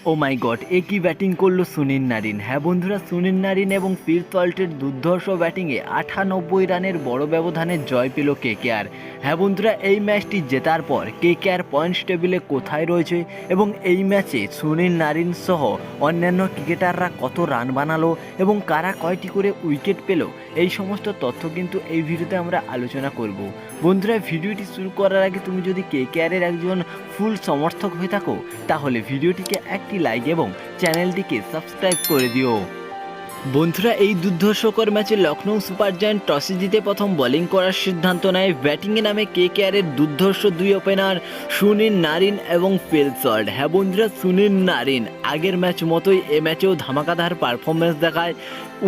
ও মাই god, এ কি batting করলো Sunil Narine. হ্যাঁ বন্ধুরা, সুনীল নারিন এবং ফিল সল্টের দুর্ধর্ষ ব্যাটিংয়ে 98 রানের বড় ব্যবধানে জয় পেল কেকেআর। হ্যাঁ বন্ধুরা, এই ম্যাচটি জেতার পর কেকেআর পয়েন্টস টেবিলে কোথায় রয়েছে এবং এই ম্যাচে সুনীল নারিন সহ অন্যান্য ক্রিকেটাররা কত রান বানালো এবং কারা কয়টি করে উইকেট পেল, এই সমস্ত তথ্য কিন্তু এই ভিডিওতে আমরা আলোচনা করব। বন্ধুরা, ভিডিওটি শুরু করার আগে তুমি যদি কেকেআরের একজন ফুল সমর্থক হয়ে থাকো তাহলে ভিডিওটিকে একটি লাইক এবং চ্যানেলটিকে সাবস্ক্রাইব করে দিও। বন্ধুরা, এই দুর্ধর্ষকর ম্যাচে লখনৌ সুপার জায়ান্ট টসে জিতে প্রথম বোলিং করার সিদ্ধান্ত নেয়। ব্যাটিংয়ে নামে কেকেআরের দুর্ধর্ষ দুই ওপেনার সুনীল নারিন এবং ফিল সল্ট। হ্যাঁ বন্ধুরা, সুনীল নারিন আগের ম্যাচ মতোই এ ম্যাচেও ধামাকাদার পারফরমেন্স দেখায়।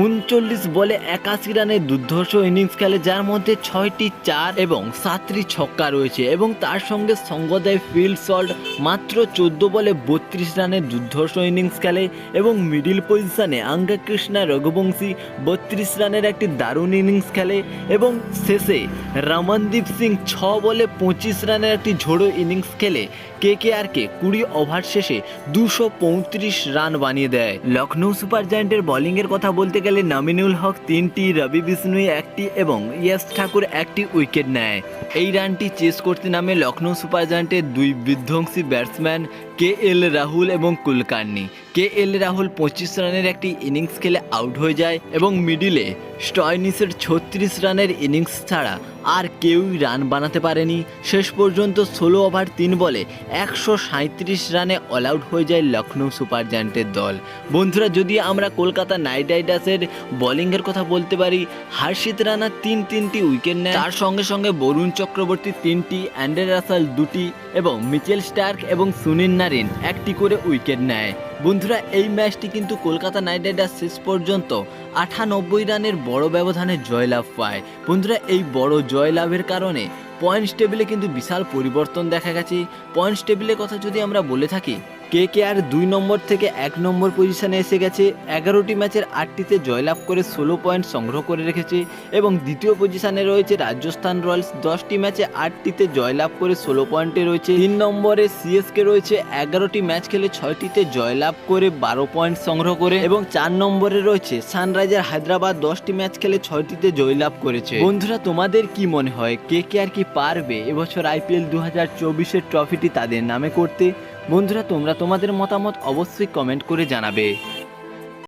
39 বলে 81 রানের দুর্ধর্ষ ইনিংস খেলে, যার মধ্যে 6টি 4 এবং 7টি ছক্কা রয়েছে এবং তার সঙ্গে সঙ্গ দেয় ফিল সল্ট। মাত্র 14 বলে 32 রানের দুর্ধর্ষ ইনিংস খেলে এবং মিডিল পজিশনে আঙ্গা কৃষ্ণা রঘুবংশী 32 রানের একটি দারুণ ইনিংস খেলে এবং শেষে রমনদীপ সিং 6 বলে 25 রানের একটি ঝোড়ো ইনিংস খেলে কেকেআরকে 20 ওভার শেষে 235 রান বানিয়ে দেয়। লখনৌ সুপার জায়ান্টের বোলিংয়ের কথা বলতে গেলে নামিনুল হক 3টি, রবি বিষ্ণুই 1টি এবং ইয়াশ ঠাকুর 1টি উইকেট নেয়। এই রানটি চেস করতে নামে লখনৌ সুপার জায়ান্টের দুই বিধ্বংসী ব্যাটসম্যান KL রাহুল এবং কুলকার্নি। KL রাহুল 25 রানের একটি ইনিংস খেলে আউট হয়ে যায় এবং মিডিলে স্টয়নিসের 36 রানের ইনিংস ছাড়া আর কেউই রান বানাতে পারেনি। শেষ পর্যন্ত 16 ওভার 3 বলে 137 রানে অল আউট হয়ে যায় লখনৌ সুপার জায়ান্টের দল। বন্ধুরা, যদি আমরা কলকাতা নাইট রাইডার্সের বোলিংয়ের কথা বলতে পারি, হর্ষিত রানা 3টি উইকেট নেয়, তার সঙ্গে সঙ্গে বরুণ চক্রবর্তী 3টি, অ্যান্ড্রে রাসেল 2টি এবং মিচেল স্টার্ক এবং সুনীল নারিন 1টি করে উইকেট নেয়। বন্ধুরা, এই ম্যাচটি কিন্তু কলকাতা নাইট রাইডার্স শেষ পর্যন্ত 98 রানের বড় ব্যবধানে জয়লাভ পায়। বন্ধুরা, এই বড় জয়লাভের কারণে পয়েন্টস টেবিলে কিন্তু বিশাল পরিবর্তন দেখা গেছে। পয়েন্টস টেবিলের কথা যদি আমরা বলে থাকি, কেকেআর 2 নম্বর থেকে 1 নম্বর পজিশনে এসে গেছে। 11টি ম্যাচের 8টিতে জয়লাভ করে 16 পয়েন্ট সংগ্রহ করে রেখেছে এবং দ্বিতীয় পজিশনে রয়েছে রাজস্থান রয়্যালস। 10টি ম্যাচে 8টিতে জয়লাভ করে 16 পয়েন্টে রয়েছে। 3 নম্বরে সিএসকে রয়েছে, 11টি ম্যাচ খেলে 6টিতে জয়লাভ করে 12 পয়েন্ট সংগ্রহ করে এবং 4 নম্বরে রয়েছে সানরাইজার হায়দ্রাবাদ। 10টি ম্যাচ খেলে 6টিতে জয়লাভ করেছে। বন্ধুরা, তোমাদের কি মনে হয়, কেকেআর কি পারবে এবছর IPL 2024-এর ট্রফিটি তাদের নামে করতে? বন্ধুরা, তোমরা তোমাদের মতামত অবশ্যই কমেন্ট করে জানাবে।